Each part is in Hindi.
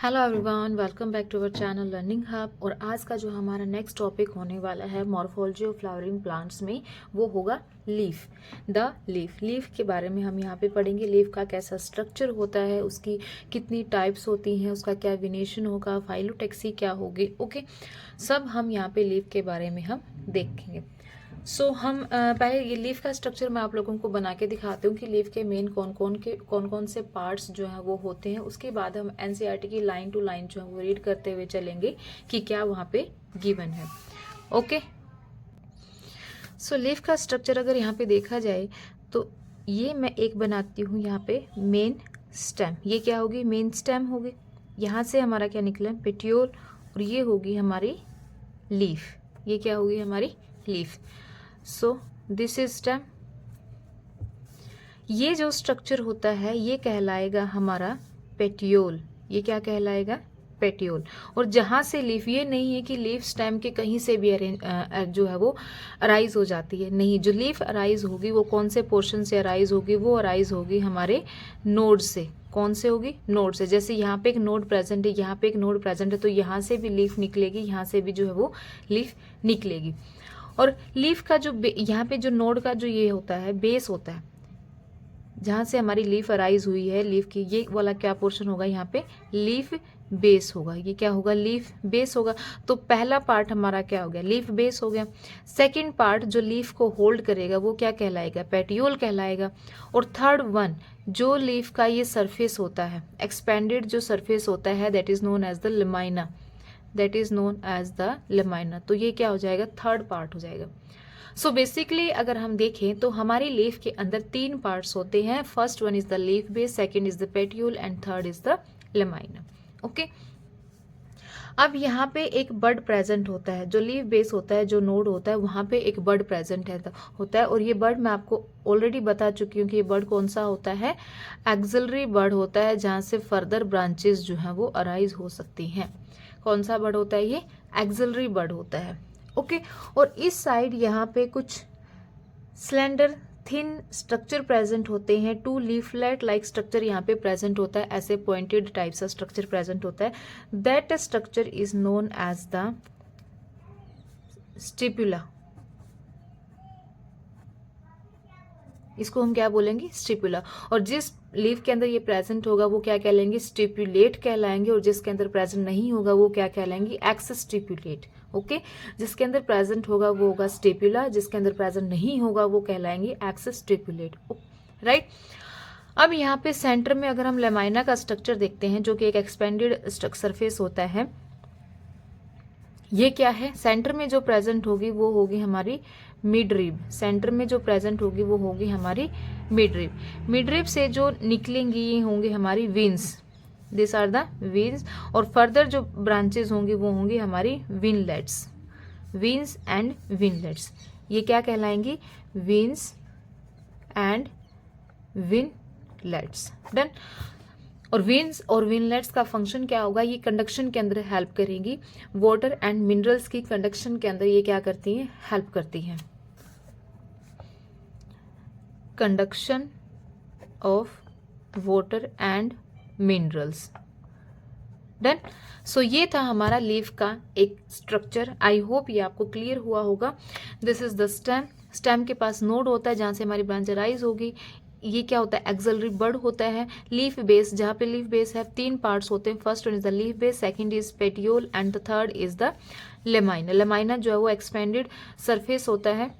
Hello everyone, welcome back to our channel learning hub. और आज का जो हमारा नेक्स्ट टॉपिक होने वाला है मॉर्फोलॉजी ऑफ फ्लावरिंग प्लांट्स में, वो होगा लीफ। द लीफ के बारे में हम यहाँ पे पढ़ेंगे। लीफ का कैसा स्ट्रक्चर होता है, उसकी कितनी टाइप्स होती हैं, उसका क्या वेनेशन होगा, फाइलोटैक्सी क्या होगी, ओके, सब हम यहाँ पे लीफ के बारे में हम देखेंगे। हम पहले ये लीफ का स्ट्रक्चर मैं आप लोगों को बना के दिखाती हूँ कि लीफ के मेन कौन कौन से पार्ट्स जो हैं वो होते हैं। उसके बाद हम एनसीईआरटी की लाइन टू लाइन जो है वो रीड करते हुए चलेंगे कि क्या वहाँ पे गिवन है। ओके, लीफ का स्ट्रक्चर अगर यहाँ पे देखा जाए तो ये मैं एक बनाती हूँ यहाँ पे मेन स्टेम। ये क्या होगी? मेन स्टेम होगी। यहाँ से हमारा क्या निकला? पेटियोल। और ये होगी हमारी लीफ। ये क्या होगी? हमारी लीफ। This is stem. ये जो स्ट्रक्चर होता है ये कहलाएगा हमारा पेटियोल। ये क्या कहलाएगा? पेटियोल। और जहां से लीफ, ये नहीं है कि लीफ स्टेम के कहीं से भी जो है वो अराइज हो जाती है, नहीं। जो लीफ अराइज होगी वो कौन से पोर्शन से अराइज होगी? वो अराइज होगी हमारे नोड से। कौन से होगी? नोड से। जैसे यहाँ पे एक नोड प्रेजेंट है, यहाँ पे एक नोड प्रेजेंट है, तो यहाँ से भी लीफ निकलेगी, यहाँ से भी जो है वो लीफ निकलेगी। और लीफ का जो यहाँ पे जो नोड का जो ये होता है, बेस होता है, जहां से हमारी लीफ अराइज हुई है लीफ की, ये वाला क्या पोर्शन होगा? यहाँ पे लीफ बेस होगा। ये क्या होगा? लीफ बेस होगा। तो पहला पार्ट हमारा क्या हो गया? लीफ बेस हो गया। सेकंड पार्ट जो लीफ को होल्ड करेगा वो क्या कहलाएगा? पेटियोल कहलाएगा। और थर्ड वन, जो लीफ का ये सरफेस होता है, एक्सपेंडेड जो सरफेस होता है, that is known as the lamina. That is known as the lamina. तो ये क्या हो जाएगा? थर्ड पार्ट हो जाएगा। बेसिकली अगर हम देखें तो हमारी लीफ के अंदर तीन पार्ट्स होते हैं। First one is the leaf base, second is the petiole and third is the lamina. Okay, अब यहाँ पे एक बड प्रेजेंट होता है। जो लीफ बेस होता है, जो नोड होता है, वहां पे एक बड प्रेजेंट होता है। और ये बड मैं आपको ऑलरेडी बता चुकी हूँ कि ये बड कौन सा होता है? एक्सिलरी बड होता है, जहां से फर्दर ब्रांचेस जो है वो अराइज हो सकती हैं। कौन सा बड होता है? ये एक्सिलरी बड होता है। ओके, और इस साइड यहाँ पे कुछ स्लेंडर थिन स्ट्रक्चर प्रेजेंट होते हैं। टू लीफलेट लाइक स्ट्रक्चर यहाँ पे प्रेजेंट होता है। ऐसे पॉइंटेड टाइप सा स्ट्रक्चर प्रेजेंट होता है। That structure is known as the stipula. इसको हम क्या बोलेंगे? स्टिपुला। और जिस लीफ के अंदर ये प्रेजेंट होगा वो क्या कहलाएंगे? स्टिपुलेट कहलाएंगे। और जिसके अंदर प्रेजेंट नहीं होगा वो क्या कहलाएंगे? X stipulate. ओके, जिसके अंदर प्रेजेंट होगा वो होगा स्टिपुला, जिसके अंदर प्रेजेंट नहीं होगा वो कहलाएंगे एक्स स्टिपुलेट। राइट। अब यहाँ पे सेंटर में अगर हम लेमाइना का स्ट्रक्चर देखते हैं, जो कि एक एक्सपेंडेड सरफेस होता है, ये क्या है? सेंटर में जो प्रेजेंट होगी वो होगी हमारी मिड रिब। सेंटर में जो प्रेजेंट होगी वो होगी हमारी मिड रिब। मिड रिब से जो निकलेंगी ये होंगी हमारी veins. This are the veins. और फर्दर जो ब्रांचेस होंगी वो होंगी हमारी विनलेट्स। विंस एंड विनलेट्स, ये क्या कहलाएंगी? Veins and veinlets. डन। और विंस और विनलेट्स का फंक्शन क्या होगा? ये कंडक्शन के अंदर हेल्प करेंगी। वाटर एंड मिनरल्स की कंडक्शन के अंदर ये क्या करती हैं? हेल्प करती हैं। Conduction of water and minerals. Done. ये था हमारा लीफ का एक स्ट्रक्चर। आई होप ये आपको क्लियर हुआ होगा। This is the stem. Stem के पास नोड होता है जहां से हमारी ब्रांच राइज होगी। ये क्या होता है? एक्सिलरी बड होता है। लीफ बेस, जहां पे लीफ बेस है, तीन पार्ट्स होते हैं। First one is the leaf base, second is petiole and the third is the lamina. Lamina जो है वो एक्सपेंडेड सरफेस होता है।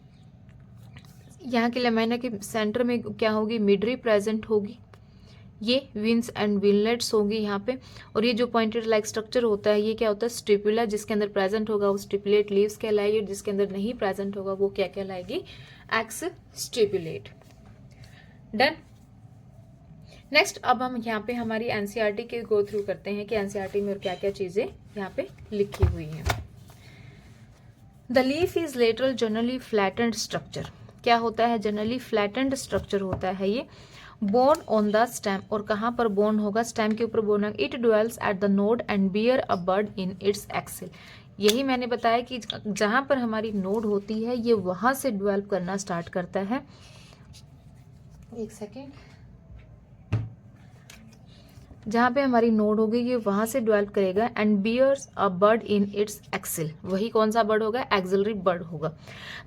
यहाँ के लेमाइना के सेंटर में क्या होगी? मिडरी प्रेजेंट होगी। ये विंस एंड विनलेट्स होंगी यहाँ पे। और ये जो पॉइंटेड लाइक स्ट्रक्चर होता है ये क्या होता है? स्टिपुला। जिसके अंदर प्रेजेंट होगा वो स्टिपुलेट लीव्स कहलाएगी। जिसके अंदर नहीं प्रेजेंट होगा वो क्या कहलाएगी? X stipulate. डन। नेक्स्ट, अब हम यहाँ पे हमारी एनसीईआरटी के गो थ्रू करते हैं कि एनसीईआरटी में और क्या क्या चीजें यहाँ पे लिखी हुई हैं। The leaf is lateral generally flattened structure. क्या होता है? जनरली फ्लैटेंड स्ट्रक्चर होता है ये। Borne on the stem. और कहाँ पर बोर्न होगा? स्टेम के ऊपर बोर्न होगा। It dwells at the node and bear a bud in its axil. यही मैंने बताया कि जहां पर हमारी नोड होती है ये वहां से डेवलप करना स्टार्ट करता है। एक सेकेंड। जहाँ पे हमारी नोड होगी ये वहाँ से डेवलप करेगा and bears a bud in its axil. वही कौन सा बर्ड होगा? एक्सिलरी बर्ड होगा।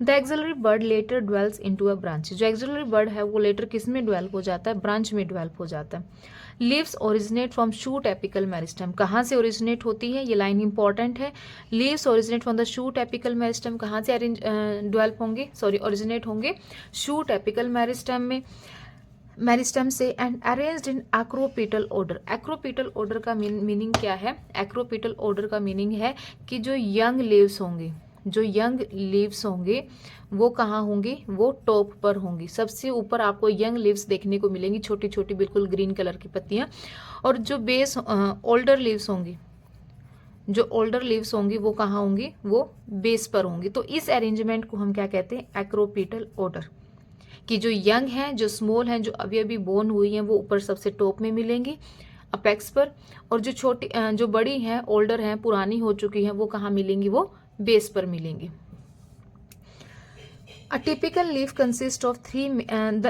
The axillary bud later develops into a branch. जो एक्सिलरी बर्ड है वो लेटर किस में डेवलप हो जाता है? ब्रांच में डेवलप हो जाता है। Leaves originate from shoot apical meristem. कहाँ से ओरिजिनेट होती है? ये लाइन इंपॉर्टेंट है। Leaves originate from the shoot apical meristem. कहाँ से डेवलप होंगे? सॉरी, ओरिजिनेट होंगे शूट एपिकल मेरिस्टेम में, मेरिस्टेम से, and arranged in acropetal order. Acropetal order का मीनिंग क्या है? एक्रोपीटल ऑर्डर का मीनिंग है कि जो यंग लीव्स होंगे, जो यंग लीव्स होंगे वो कहाँ होंगी? वो टॉप पर होंगी। सबसे ऊपर आपको यंग लीव्स देखने को मिलेंगी, छोटी छोटी बिल्कुल ग्रीन कलर की पत्तियां। और जो बेस ओल्डर लीव्स होंगी, जो ओल्डर लीव्स होंगी वो कहाँ होंगी? वो बेस पर होंगी। तो इस अरेंजमेंट को हम क्या कहते हैं? एक्रोपीटल ऑर्डर। कि जो यंग हैं, जो स्मॉल हैं, जो अभी अभी बोर्न हुई हैं, वो ऊपर सबसे टॉप में मिलेंगी अपेक्स पर, और जो छोटी जो बड़ी हैं, ओल्डर हैं, पुरानी हो चुकी हैं, वो कहाँ मिलेंगी? वो बेस पर मिलेंगी। A typical leaf consists of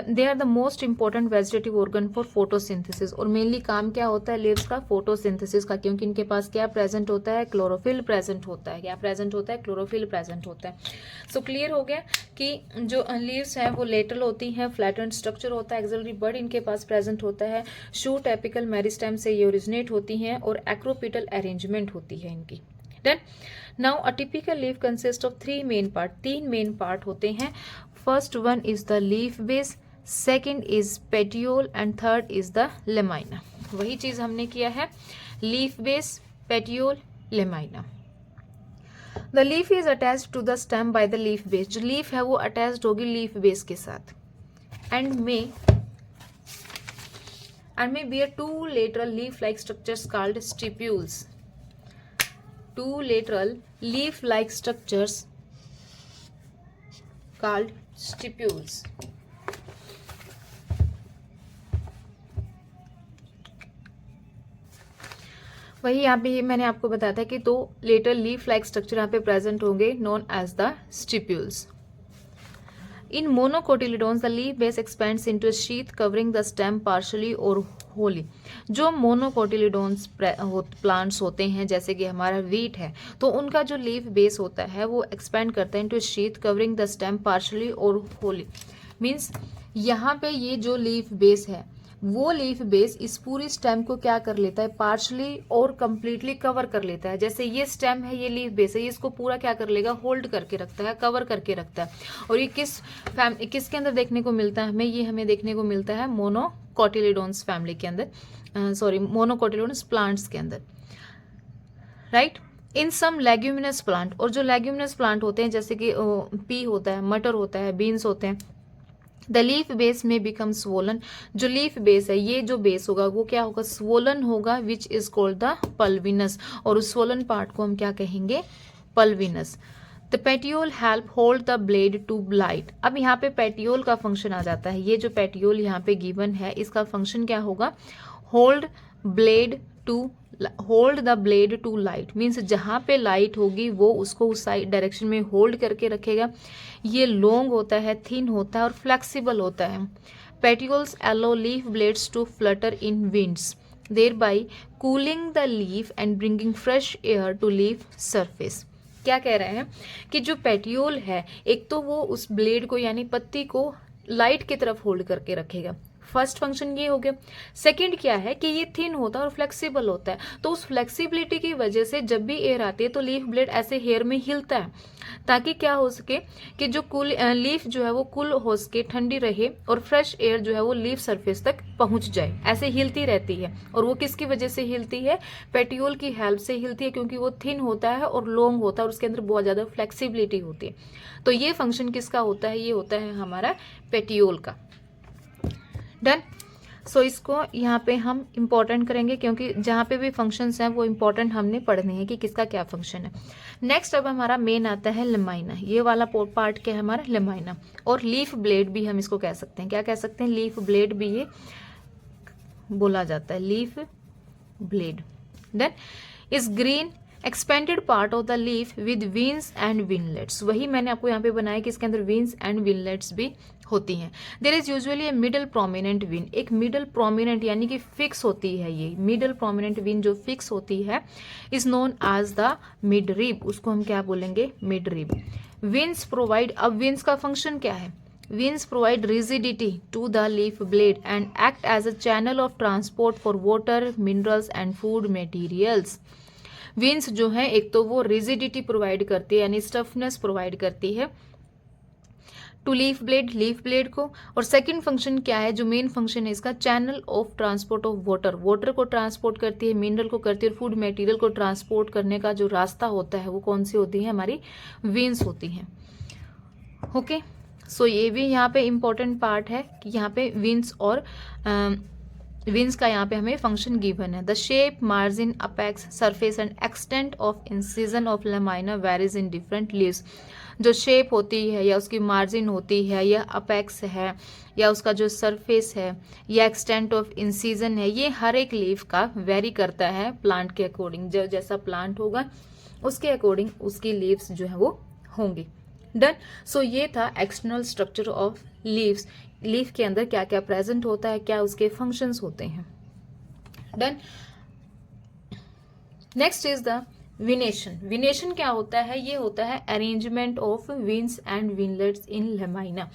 they are the most important vegetative organ for photosynthesis। और मेनली काम क्या होता है लीव्स का? फोटोसिंथेसिस का, क्योंकि इनके पास क्या प्रेजेंट होता है? क्लोरोफिल प्रेजेंट होता है। क्या प्रेजेंट होता है? क्लोरोफिल प्रेजेंट होता है। सो क्लियर हो गया कि जो लीव्स हैं वो लेटरल होती हैं, फ्लैटेंड स्ट्रक्चर होता है, एक्सिलरी बर्ड इनके पास प्रेजेंट होता है, शूट एपिकल मेरिस्टेम से ये ओरिजिनेट होती हैं, और एक्रोपिटल अरेंजमेंट होती है इनकी। Done. Now a typical leaf consist of 3 main part. 3 main part होते हैं। First one is the leaf base, second is petiole, and third is the lamina. वही चीज हमने किया है, leaf base, petiole, lamina. The leaf is attached to the stem by the leaf base. जो लीफ है वो अटैच्ड होगी लीफ बेस के साथ, and may bear 2 lateral leaf-like structures called stipules। 2 lateral leaf-like structures called stipules। वही यहाँ पे मैंने आपको बताया था कि 2 lateral leaf-like structure यहाँ पे प्रेजेंट होंगे, known as the stipules। In monocotyledons, the leaf base expands into a sheath covering the stem partially or wholly। जो मोनोकोटिलिडोन्स प्लांट्स होते हैं, जैसे कि हमारा वीट है, तो उनका जो लीफ बेस होता है वो एक्सपेंड करता है into sheath covering the stem partially और होली। मीन्स यहाँ पे ये जो लीफ बेस है वो लीफ बेस इस पूरी स्टेम को क्या कर लेता है? पार्शली और कंप्लीटली कवर कर लेता है। जैसे ये स्टेम है, ये लीफ बेस है, ये इसको पूरा क्या कर लेगा? होल्ड करके रखता है, कवर करके रखता है। और ये किसके अंदर देखने को मिलता है हमें? ये हमें देखने को मिलता है मोनोकोटिलिडोन्स फैमिली के अंदर, सॉरी मोनोकोटिलिडोन्स प्लांट्स के अंदर, राइट। इन सम लेग्यूमिनस प्लांट, और जो लेग्यूमिनस प्लांट होते हैं जैसे कि पी होता है, मटर होता है, बीन्स होते हैं, द लीफ बेस में बिकम स्वोलन। जो लीफ बेस है, ये जो बेस होगा वो क्या होगा? स्वोलन होगा, which is called the pulvinus. और उस स्वोलन पार्ट को हम क्या कहेंगे? Pulvinus. The petiole help hold the blade to light. अब यहाँ पे पेटियोल का फंक्शन आ जाता है। ये जो पेटियोल यहाँ पे गिवन है, इसका फंक्शन क्या होगा? Hold the blade to light. Means जहाँ पे लाइट होगी वो उसको उस साइड डायरेक्शन में होल्ड करके रखेगा। ये लॉन्ग होता है, थिन होता है और फ्लेक्सिबल होता है। Petioles allow leaf blades to flutter in winds, thereby cooling the leaf and bringing fresh air to leaf surface. क्या कह रहे हैं कि जो पेटियोल है, एक तो वो उस ब्लेड को यानी पत्ती को लाइट की तरफ होल्ड करके रखेगा, फर्स्ट फंक्शन ये हो गया। सेकंड क्या है कि ये थिन होता है और फ्लेक्सिबल होता है, तो उस फ्लेक्सिबिलिटी की वजह से जब भी एयर आती है तो लीफ ब्लेड ऐसे हेयर में हिलता है, ताकि क्या हो सके कि जो लीफ जो है वो कूल हो सके, ठंडी रहे, और फ्रेश एयर जो है वो लीफ सरफेस तक पहुंच जाए। ऐसे हिलती रहती है, और वो किसकी वजह से हिलती है? पेटियोल की हेल्प से हिलती है, क्योंकि वो थिन होता है और लॉन्ग होता है और उसके अंदर बहुत ज़्यादा फ्लेक्सिबिलिटी होती है। तो ये फंक्शन किसका होता है? ये होता है हमारा पेटियोल का। डन। सो इसको यहाँ पे हम इम्पोर्टेंट करेंगे, क्योंकि जहाँ पे भी फंक्शंस हैं वो इम्पोर्टेंट हमने पढ़ने हैं कि किसका क्या फंक्शन है। नेक्स्ट अब हमारा मेन आता है लेमाइना। ये वाला पार्ट क्या है हमारा? लेमाइना। और लीफ ब्लेड भी हम इसको कह सकते हैं। क्या कह सकते हैं? लीफ ब्लेड भी ये बोला जाता है, leaf blade. Then is green expanded part of the leaf with wings and veinlets. वही मैंने आपको यहाँ पे बनाया कि इसके अंदर विंग्स एंड विनलेट्स भी होती हैं। There is usually a middle prominent vein, एक मिडल प्रोमिनेंट यानी कि फिक्स होती है, ये मिडल प्रोमिनेंट विन जो फिक्स होती है is known as the midrib, उसको हम क्या बोलेंगे, मिड रिब। विंस प्रोवाइड, अब विंस का फंक्शन क्या है, veins provide rigidity to the leaf blade and act as a channel of transport for water, minerals and food materials. Veins जो है एक तो वो रिजिडिटी प्रोवाइड करती है यानी स्टफनेस प्रोवाइड करती है टू लीफ ब्लेड को, और सेकंड फंक्शन क्या है, जो मेन फंक्शन है इसका, channel of transport of water को ट्रांसपोर्ट करती है, मिनरल को करती है, और फूड मटेरियल को ट्रांसपोर्ट करने का जो रास्ता होता है वो कौन सी होती है, हमारी विंस होती हैं। ओके, सो ये भी यहाँ पे इम्पोर्टेंट पार्ट है कि यहाँ पे विंस और विंस का यहाँ पे हमें फंक्शन गिवन है। The shape, margin, apex, surface and extent of incision of lamina varies in different leaves. जो शेप होती है या उसकी मार्जिन होती है या अपेक्स है या उसका जो सरफेस है या एक्सटेंट ऑफ इंसिजन है, ये हर एक लीफ का वेरी करता है प्लांट के अकॉर्डिंग। जो जैसा प्लांट होगा उसके अकॉर्डिंग उसकी लीव्स जो है वो होंगी। डन। सो ये था external structure of leaves, leaf के अंदर क्या क्या प्रेजेंट होता है, क्या उसके फंक्शंस होते हैं। Done. Next is the venation. Venation क्या होता है, ये होता है arrangement of veins and veinlets in lamina.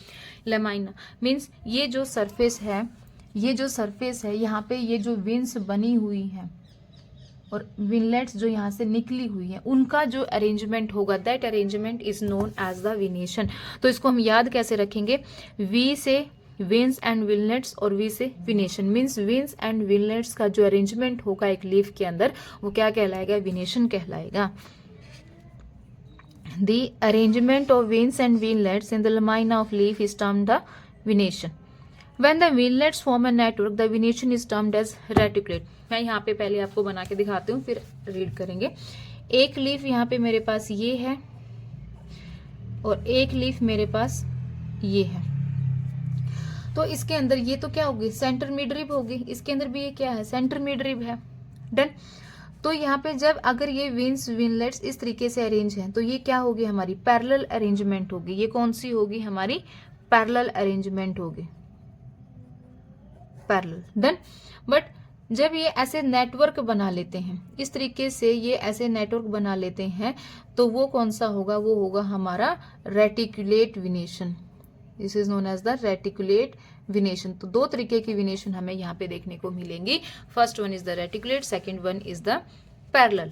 Lamina means ये जो सरफेस है, ये जो सरफेस है यहाँ पे ये जो विंस बनी हुई है और विनलेट्स जो यहाँ से निकली हुई है, उनका जो अरेंजमेंट होगा, that arrangement is known as the venation. तो इसको हम याद कैसे रखेंगे, वी से विंस एंड विनलेट्स और वी से विनेशन, मीन्स विंस एंड विनलेट्स का जो अरेंजमेंट होगा एक लीफ के अंदर वो क्या कहलाएगा, विनेशन कहलाएगा। The arrangement of veins and veinlets in the lamina of leaf is termed the venation. When the winlets form a network, the venation is termed as reticulate। मैं यहाँ पे पहले आपको बना के दिखाती हूँ फिर रीड करेंगे। एक लीफ यहाँ पे मेरे पास ये है और एक लीफ मेरे पास ये है, तो इसके अंदर ये तो क्या होगी, सेंटर मिड रिब होगी। इसके अंदर भी ये क्या है, सेंटर मिड रिब है। डन। तो यहाँ पे जब अगर ये विंस विनलेट्स इस तरीके से अरेंज हैं तो ये क्या होगी, हमारी पैरेलल अरेंजमेंट होगी। ये कौन सी होगी, हमारी पैरेलल अरेंजमेंट होगी, पैरेलल। डन। बट जब ये ऐसे नेटवर्क बना लेते हैं, इस तरीके से ये ऐसे नेटवर्क बना लेते हैं, तो वो कौन सा होगा, वो होगा हमारा reticulate venation. This is known as the reticulate venation. तो दो तरीके की विनेशन हमें यहाँ पे देखने को मिलेंगी। First one is the reticulate, second one is the parallel.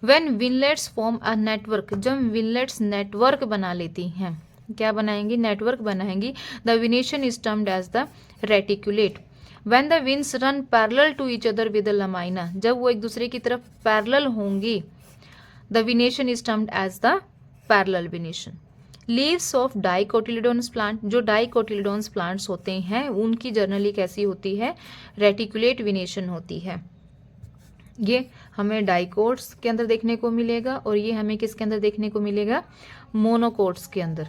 When veinlets form a network, जब विनलेट्स नेटवर्क बना लेती हैं, क्या बनाएंगी, नेटवर्क बनाएंगी, the venation is termed as the reticulate. When the veins run parallel to each other with the lamina, जब वो एक दूसरे की तरफ पैरेलल होंगी, the venation is termed as the parallel venation. Leaves of dicotyledons plant, जो डाइकोटिलेडोन्स प्लांट्स होते हैं उनकी जर्नली कैसी होती है, रेटिकुलेट विनेशन होती है। ये हमें डाइकोट्स के अंदर देखने को मिलेगा और ये हमें किसके अंदर देखने को मिलेगा, मोनोकोट्स के अंदर।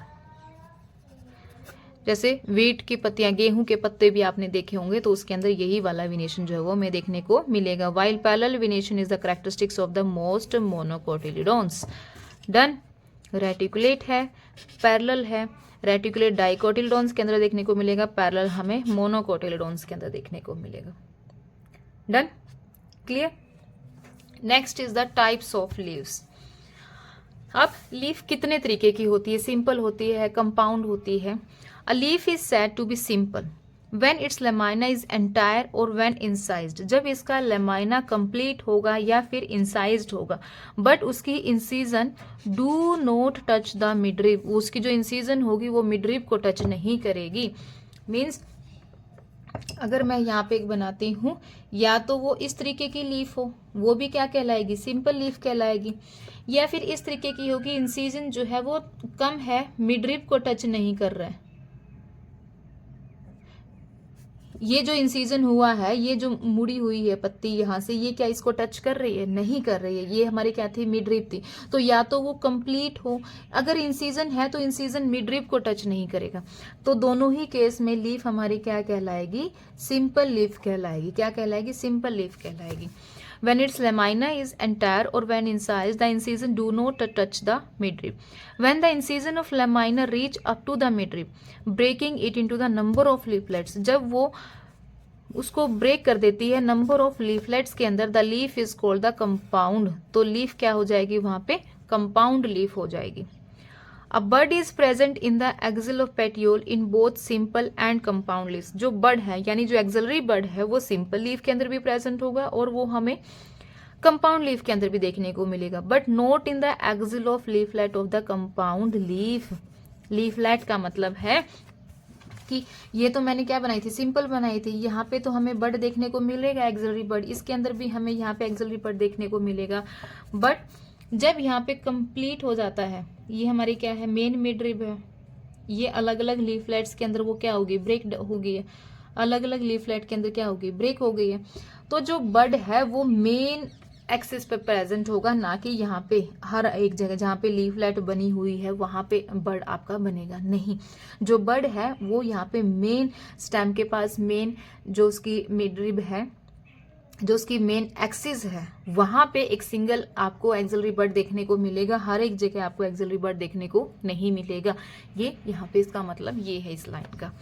जैसे वीट की पत्तियां, गेहूं के पत्ते भी आपने देखे होंगे, तो उसके अंदर यही वाला विनेशन जो है वो हमें देखने को मिलेगा। While parallel venation is the characteristics of the most monocotyledons. Done. Reticulate है, पैरेलल है, रेटिकुलेट डाइकोटिलिडोन्स के अंदर देखने को मिलेगा, पैरेलल हमें मोनोकोटिलिडोन्स के अंदर देखने को मिलेगा। Done. Clear. Next is the types of leaves. अब लीफ कितने तरीके की होती है, सिंपल होती है, कंपाउंड होती है। A leaf is said to be simple when its lamina is entire or when incised, जब इसका lamina complete होगा या फिर incised होगा, but उसकी incision do not touch the midrib, उसकी जो incision होगी वो midrib को touch नहीं करेगी। Means अगर मैं यहाँ पे एक बनाती हूँ, या तो वो इस तरीके की लीफ हो, वो भी क्या कहलाएगी, सिंपल लीफ कहलाएगी, या फिर इस तरीके की होगी, इंसीजन जो है वो कम है, मिडरिब को टच नहीं कर रहा है। ये जो इंसीजन हुआ है, ये जो मुड़ी हुई है पत्ती यहाँ से, ये क्या इसको टच कर रही है, नहीं कर रही है। ये हमारी क्या थी, मिडरिब थी। तो या तो वो कंप्लीट हो, अगर इंसीजन है तो इंसीजन मिडरिब को टच नहीं करेगा। तो दोनों ही केस में लीफ हमारी क्या कहलाएगी, सिंपल लीफ कहलाएगी। क्या कहलाएगी, सिंपल लीफ कहलाएगी। When its lamina is entire or when incised, the incision do not touch the midrib. When the incision of lamina reach up to the midrib, breaking it into the number of leaflets, जब वो उसको ब्रेक कर देती है नंबर ऑफ लीफलेट्स के अंदर, the leaf is called the compound, तो लीफ क्या हो जाएगी वहां पे, कंपाउंड लीफ हो जाएगी. A bud is present in the axil of petiole in both simple and compound leaves. जो बड है यानी जो एक्सिलरी बड है वो सिंपल लीफ के अंदर भी प्रेजेंट होगा और वो हमें कंपाउंड लीफ के अंदर भी देखने को मिलेगा, but not in the axil of leaflet of the compound leaf. Leaflet का मतलब है कि ये तो मैंने क्या बनाई थी, सिंपल बनाई थी, यहाँ पे तो हमें बड देखने को मिलेगा एक्सिलरी बड, इसके अंदर भी हमें यहाँ पे एक्सिलरी बड देखने को मिलेगा. बट जब यहाँ पे कंप्लीट हो जाता है, ये हमारी क्या है, मेन मिडरिब है, ये अलग अलग लीफलेट्स के अंदर वो क्या होगी, ब्रेक हो गई है, अलग अलग लीफलेट के अंदर क्या होगी, ब्रेक हो गई है. तो जो बड है वो मेन एक्सिस पे प्रेजेंट होगा, ना कि यहाँ पे हर एक जगह जहाँ पे लीफलेट बनी हुई है वहां पे बड आपका बनेगा नहीं. जो बड है वो यहाँ पे मेन स्टेम के पास, मेन जो उसकी मिडरिब है, जो उसकी मेन एक्सिस है, वहां पे एक सिंगल आपको एक्सिलरी बड देखने को मिलेगा, हर एक जगह आपको एक्सिलरी बड देखने को नहीं मिलेगा. ये यहाँ पे इसका मतलब ये है इस लाइन का.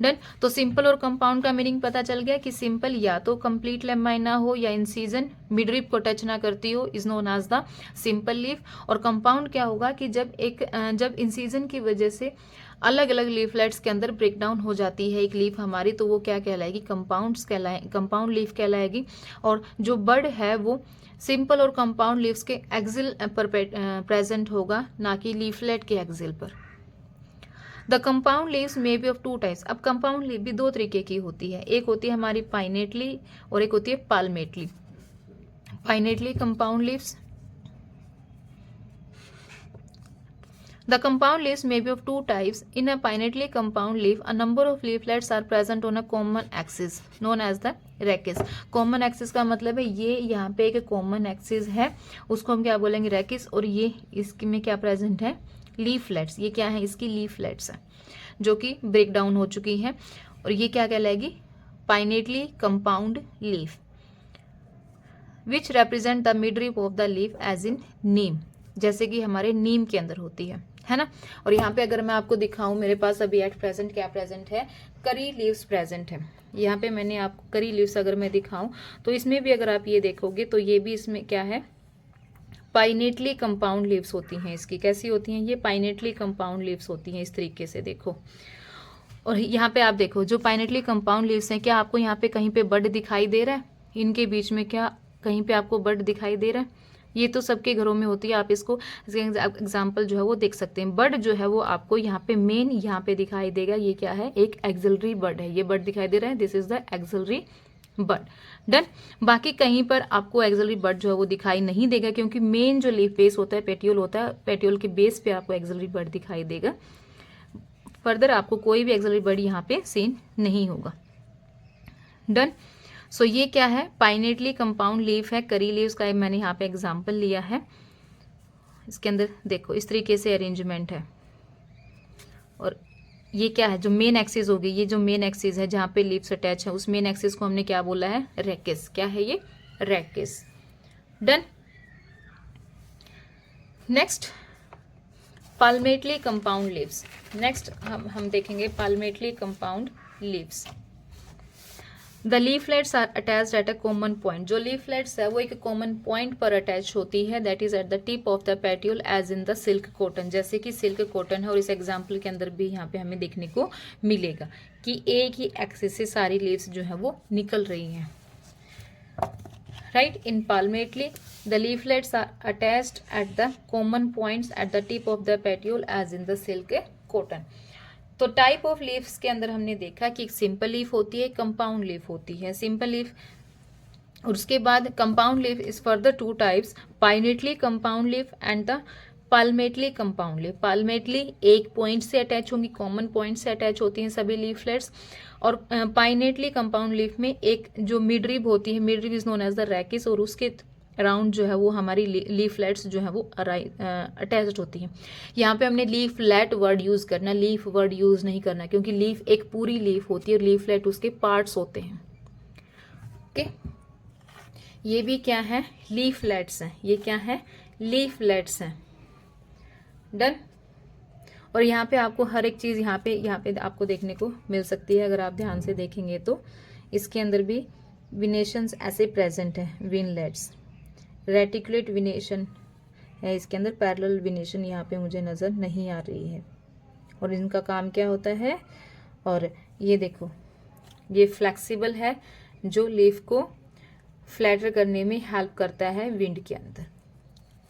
डन. तो सिंपल और कंपाउंड का मीनिंग पता चल गया कि सिंपल या तो कंप्लीट लेमाइना हो या इंसीजन मिडरिब को टच ना करती हो, is known as the simple leaf. और कंपाउंड क्या होगा कि जब इंसीजन की वजह से अलग अलग लीफलेट्स के अंदर ब्रेकडाउन हो जाती है एक लीफ हमारी, तो वो क्या कहलाएगी, कंपाउंड लीफ कहलाएगी. और जो बड है वो सिंपल और कंपाउंड लीव्स के एक्सिल पर प्रेजेंट होगा, ना कि लीफलेट के एक्सिल पर. The compound leaves may be of two types. अब कंपाउंड लीव भी दो तरीके की होती है, एक होती है हमारी पाइनेटली और एक होती है palmately. Pinnately compound leaves, the compound leaves may be of two types. In a pinnately compound leaf, a number of leaflets are present on a common axis known as the rachis. Common axis का मतलब है ये यहाँ पे एक common axis है, उसको हम क्या बोलेंगे, rachis. और ये इसकी में क्या प्रेजेंट है, लीफलेट्स. ये क्या है, इसकी लीफलेट्स है जो कि ब्रेक डाउन हो चुकी है. और ये क्या कहलाएगी, pinnately compound leaf, which represent the midrib of the leaf as in neem, जैसे कि हमारे नीम के अंदर होती है ना. और यहाँ पे अगर मैं आपको दिखाऊं, मेरे पास अभी एट प्रेजेंट क्या प्रेजेंट है, करी लीव्स प्रेजेंट है. यहाँ पे मैंने आपको करी लीव्स अगर मैं दिखाऊं तो इसमें भी अगर आप ये देखोगे तो ये भी इसमें क्या है, पाइनेटली कंपाउंड लीव्स होती हैं. इसकी कैसी होती हैं, ये पाइनेटली कंपाउंड लीव्स होती हैं इस तरीके से, देखो. और यहाँ पे आप देखो जो पाइनेटली कंपाउंड लीव्स हैं, क्या आपको यहाँ पे कहीं पे बड दिखाई दे रहा है, इनके बीच में क्या कहीं पे आपको बड दिखाई दे रहा है. ये तो सबके घरों में होती है, आप इसको एग्जाम्पल जो है वो देख सकते हैं. बड जो है वो आपको यहाँ पे मेन यहाँ पे दिखाई देगा, ये क्या है, एक एक्सिलरी बड है, ये बड दिखाई दे रहा है, this is the axillary bud. Done. बाकी कहीं पर आपको एक्सिलरी बड जो है वो दिखाई नहीं देगा, क्योंकि मेन जो लीफ बेस होता है, पेटियोल होता है, पेटियोल के बेस पे आपको एक्सिलरी बड दिखाई देगा. फर्दर आपको कोई भी एक्सिलरी बड यहाँ पे सीन नहीं होगा. डन. सो ये क्या है, पाइनेटली कंपाउंड लीफ है, करी लीव्स का मैंने यहाँ पे एग्जांपल लिया है. इसके अंदर देखो इस तरीके से अरेंजमेंट है. और ये क्या है, जो मेन एक्सिस होगी, ये जो मेन एक्सिस है जहाँ पे लीव्स अटैच है, उस मेन एक्सिस को हमने क्या बोला है, रैकिस. क्या है ये, rachis. Done. Next palmately compound leaves. Next हम देखेंगे palmately compound leaves. The leaflets are attached at a common point. जो लीफलेट्स है वो एक कॉमन पॉइंट पर अटैच होती है, that is at the tip of the petiole as in the silk cotton, जैसे कि सिल्क कॉटन है. और इस एग्जाम्पल के अंदर भी यहाँ पे हमें देखने को मिलेगा कि एक ही एक्सिस से सारी लीव्स जो है वो निकल रही हैं. Right. In palmately the leaflets are attached at the common points at the tip of the petiole as in the silk cotton. तो टाइप ऑफ लीव्स के अंदर हमने देखा कि एक सिंपल लीफ होती है, कंपाउंड लीफ होती है. सिंपल लीफ और उसके बाद compound leaf is further two types, pinnately compound leaf and the palmately compound leaf. Palmately एक पॉइंट से अटैच होंगी, कॉमन पॉइंट से अटैच होती हैं सभी लीफलेट्स. और पाइनेटली कंपाउंड लीफ में एक जो मिडरिब होती है, midrib is known as the rachis, और उसके अराउंड जो है वो हमारी लीफलेट्स जो है वो अटैच्ड होती हैं. यहाँ पे हमने लीफलेट वर्ड यूज़ करना, लीफ वर्ड यूज़ नहीं करना, क्योंकि लीफ एक पूरी लीफ होती है और लीफलेट उसके पार्ट्स होते हैं. ओके. ये भी क्या है, लीफलेट्स हैं। ये क्या है, लीफलेट्स हैं। डन। और यहाँ पे आपको हर एक चीज यहाँ पे आपको देखने को मिल सकती है, अगर आप ध्यान से देखेंगे तो इसके अंदर भी विनेशंस ऐसे प्रेजेंट है, विनलेट्स। रेटिकुलेट विनेशन है इसके अंदर, पैरेलल विनेशन यहाँ पे मुझे नजर नहीं आ रही है। और इनका काम क्या होता है, और ये देखो ये फ्लेक्सिबल है जो लीफ को फ्लैटर करने में हेल्प करता है विंड के अंदर।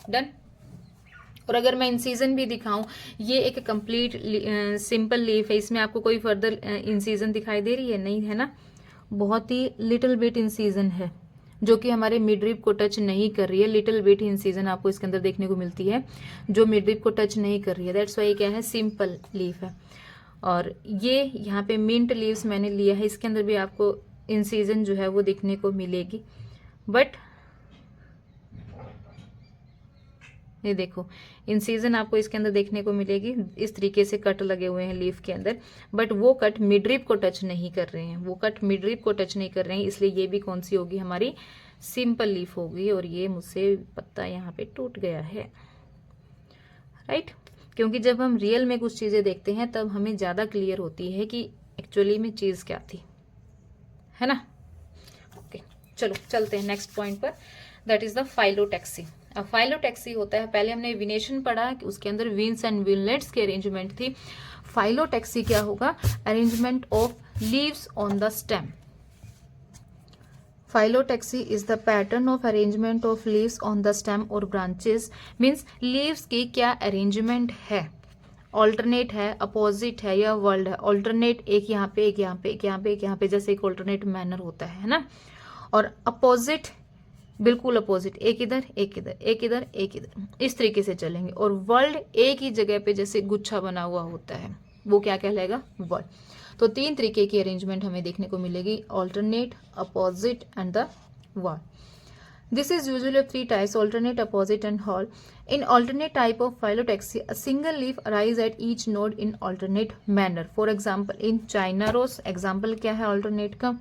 डन। और अगर मैं इंसीजन भी दिखाऊं, ये एक कंप्लीट सिंपल लीफ है, इसमें आपको कोई फर्दर इंसीजन दिखाई दे रही है, नहीं है ना, बहुत ही लिटिल बिट इंसीजन है जो कि हमारे मिडरिप को टच नहीं कर रही है। लिटिल बिट इंसीजन आपको इसके अंदर देखने को मिलती है जो मिडरिप को टच नहीं कर रही है। दैट्स वाई क्या है, सिंपल लीफ है। और ये यहाँ पे मिंट लीव्स मैंने लिया है, इसके अंदर भी आपको इंसीजन जो है वो देखने को मिलेगी। बट ये देखो इंसीजन आपको इसके अंदर देखने को मिलेगी, इस तरीके से कट लगे हुए हैं लीफ के अंदर, बट वो कट मिडरिप को टच नहीं कर रहे हैं, वो कट मिडरिप को टच नहीं कर रहे हैं, इसलिए ये भी कौन सी होगी, हमारी सिंपल लीफ होगी। और ये मुझसे पत्ता यहाँ पे टूट गया है, राइट। क्योंकि जब हम रियल में कुछ चीजें देखते हैं तब हमें ज्यादा क्लियर होती है कि एक्चुअली में चीज क्या थी, है ना। ओके चलो चलते हैं नेक्स्ट पॉइंट पर, दैट इज द फाइलोटैक्सी। अब फाइलोटैक्सी होता है, पहले हमने विनेशन पढ़ा कि उसके अंदर विंस एंड विनलेट्स की अरेंजमेंट थी। फाइलोटैक्सी क्या होगा, arrangement of leaves on the stem. Phyllotaxy is the pattern of arrangement of leaves on the stem और ब्रांचेस। मीन्स लीव्स की क्या अरेंजमेंट है, ऑल्टरनेट है, अपोजिट है या वर्ल्ड है। ऑल्टरनेट एक यहाँ पे, एक यहाँ पे, एक यहाँ पे, एक यहाँ पे, जैसे एक ऑल्टरनेट मैनर होता है ना। और अपोजिट बिल्कुल अपोजिट, एक इधर एक इधर, एक इधर एक इधर, इस तरीके से चलेंगे। और वर्ल्ड एक ही जगह पे जैसे गुच्छा बना हुआ होता है, वो क्या कहलाएगा, वर्ल्ड। तो तीन तरीके की अरेंजमेंट हमें देखने को मिलेगी, alternate, opposite and the world. This is usually of three types: alternate, opposite, and whole. In alternate type of phyllotaxy, a single leaf arises at each node in alternate manner. For example, in China rose, example क्या है alternate का,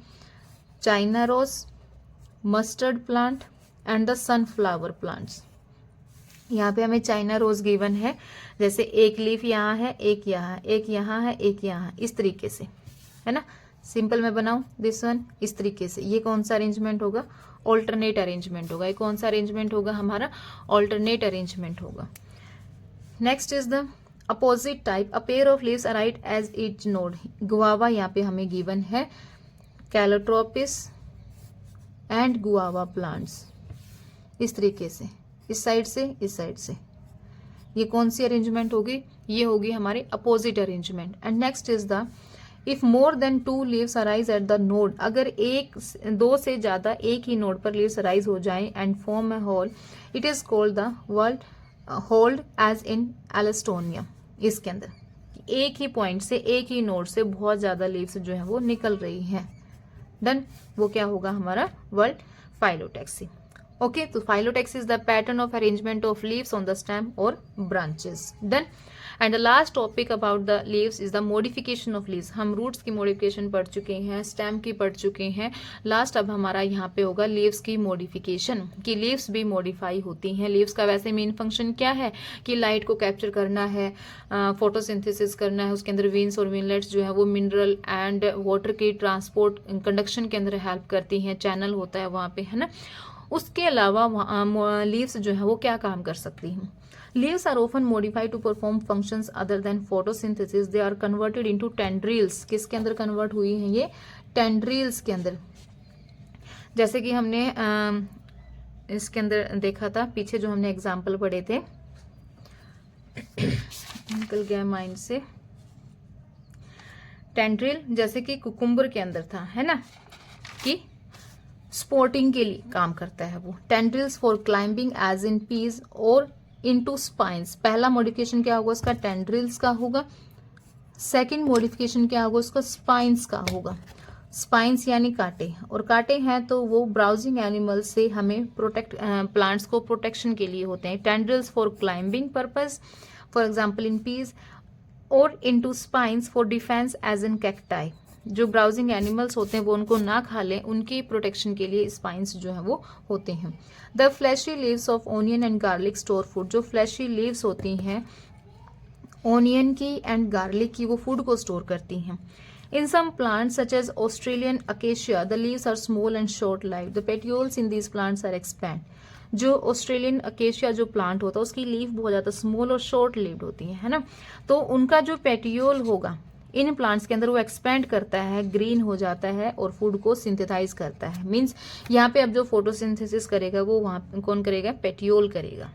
China rose, mustard plant and the sunflower plants. यहाँ पे हमें चाइना रोज गिवन है, जैसे एक लीफ यहाँ है, एक यहाँ, एक यहाँ है, एक यहाँ, इस तरीके से, है ना। सिंपल में बनाऊं दिस वन, इस तरीके से, ये कौन सा अरेंजमेंट होगा, ऑल्टरनेट अरेंजमेंट होगा। ये कौन सा अरेंजमेंट होगा, हमारा ऑल्टरनेट अरेंजमेंट होगा। Next is the opposite type, a pair of leaves arise at each node. Guava यहाँ पे हमें गिवन है, कैलोट्रोपिस एंड गुआवा प्लांट्स, इस तरीके से, इस साइड से इस साइड से, ये कौन सी अरेंजमेंट होगी, ये होगी हमारी opposite arrangement. And next is the if more than two leaves arise at the node, अगर एक दो से ज्यादा एक ही नोड पर लीव्स अराइज हो जाएं and form a whorl, it is called the whorled hold as in Alstonia. इसके अंदर एक ही पॉइंट से, एक ही नोड से बहुत ज्यादा लीव्स जो है वो निकल रही हैं। डन, वो क्या होगा, हमारा वर्ल्ड फाइलोटैक्सी। ओके, तो phyllotaxy is the pattern of arrangement of leaves on the stem और branches. Done. And the last topic about the leaves is the modification of leaves. हम रूट्स की मॉडिफिकेशन पढ़ चुके हैं, स्टेम की पढ़ चुके हैं, लास्ट अब हमारा यहाँ पे होगा लीव्स की मॉडिफिकेशन, कि लीव्स भी मॉडिफाई होती हैं। लीव्स का वैसे मेन फंक्शन क्या है कि लाइट को कैप्चर करना है, फोटोसिंथेसिस करना है, उसके अंदर विंस और विनलेट्स जो है वो मिनरल एंड वाटर की ट्रांसपोर्ट कंडक्शन के अंदर हेल्प करती हैं, चैनल होता है वहाँ पे, है ना। उसके अलावा लीव्स जो है वो क्या काम कर सकती हैं, leaves are often modified to perform functions other than photosynthesis. They are converted into tendrils. किसके अंदर कन्वर्ट हुई हैं ये, टेंड्रिल्स के अंदर। जैसे कि हमने इसके अंदर देखा था पीछे, जो हमने एग्जाम्पल पढ़े थे, निकल गया माइंड से, टेंड्रिल जैसे कि कुकुम्बर के अंदर था, है ना, कि स्पोर्टिंग के लिए काम करता है वो। Tendrils for climbing as in peas और इनटू स्पाइंस। पहला मॉडिफिकेशन क्या होगा उसका, टेंड्रिल्स का होगा। सेकंड मॉडिफिकेशन क्या होगा उसका, स्पाइंस का होगा। स्पाइंस यानी कांटे, और कांटे हैं तो वो ब्राउजिंग एनिमल से हमें प्रोटेक्ट, प्लांट्स को प्रोटेक्शन के लिए होते हैं। Tendrils for climbing purpose, for example in peas, और into spines for defence as in cacti. जो ब्राउजिंग एनिमल्स होते हैं वो उनको ना खा लें, उनकी प्रोटेक्शन के लिए स्पाइंस जो है वो होते हैं। The fleshy leaves of onion and garlic store food, जो फ्लैशी लीव्स होती हैं ओनियन की एंड गार्लिक की, वो फूड को स्टोर करती हैं। In some plants such as Australian acacia, the leaves are small and short-lived. The petioles in these plants are expand. जो ऑस्ट्रेलियन अकेशिया जो प्लांट होता है उसकी लीफ बहुत ज़्यादा स्मॉल और शॉर्ट लिव्ड होती है ना, तो उनका जो पेटियोल होगा इन प्लांट्स के अंदर वो एक्सपेंड करता है, ग्रीन हो जाता है और फूड को सिंथेसाइज करता है। मीन्स यहाँ पे अब जो फोटोसिंथेसिस करेगा वो वहाँ कौन करेगा, पेटियोल करेगा।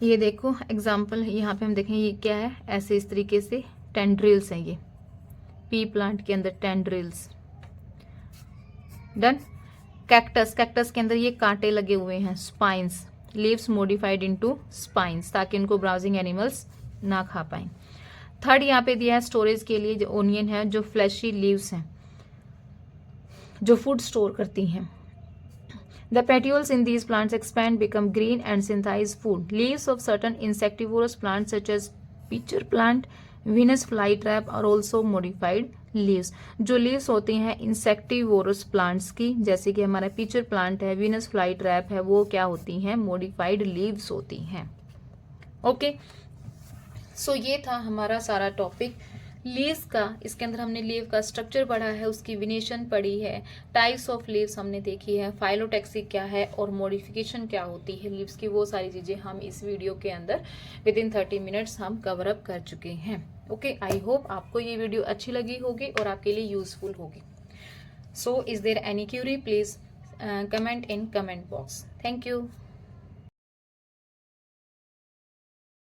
ये देखो एग्जाम्पल यहाँ पे हम देखें, ये क्या है, ऐसे इस तरीके से टेंड्रिल्स हैं, ये पी प्लांट के अंदर टेंड्रिल्स। डन। कैक्टस, कैक्टस के अंदर ये कांटे लगे हुए हैं, spines, leaves modified into spines, ताकि उनको ब्राउजिंग एनिमल्स ना खा पाए। थर्ड यहाँ पे दिया है स्टोरेज के लिए, जो ओनियन है, जो फ्लैशी लीव्स हैं जो फूड स्टोर करती हैं। The petioles in these plants expand, become green and synthesise food. Leaves of certain insectivorous plants such as pitcher plant, Venus fly trap और ऑल्सो मॉडिफाइड लीव्स। जो लीव्स होती हैं इंसेक्टिवोरस प्लांट्स की, जैसे कि हमारा पिचर प्लांट है, वीनस फ्लाई ट्रैप है, वो क्या होती हैं, मॉडिफाइड लीव्स होती हैं। ओके, सो ये था हमारा सारा टॉपिक लीव्स का। इसके अंदर हमने लीव का स्ट्रक्चर पढ़ा है, उसकी विनेशन पढ़ी है, टाइप्स ऑफ लीव्स हमने देखी है, फाइलोटैक्सी क्या है और मॉडिफिकेशन क्या होती है लीव्स की, वो सारी चीज़ें हम इस वीडियो के अंदर विद इन 30 मिनट्स हम कवर अप कर चुके हैं। ओके, आई होप आपको ये वीडियो अच्छी लगी होगी और आपके लिए यूजफुल होगी। So is there any query, please comment in comment box. Thank you.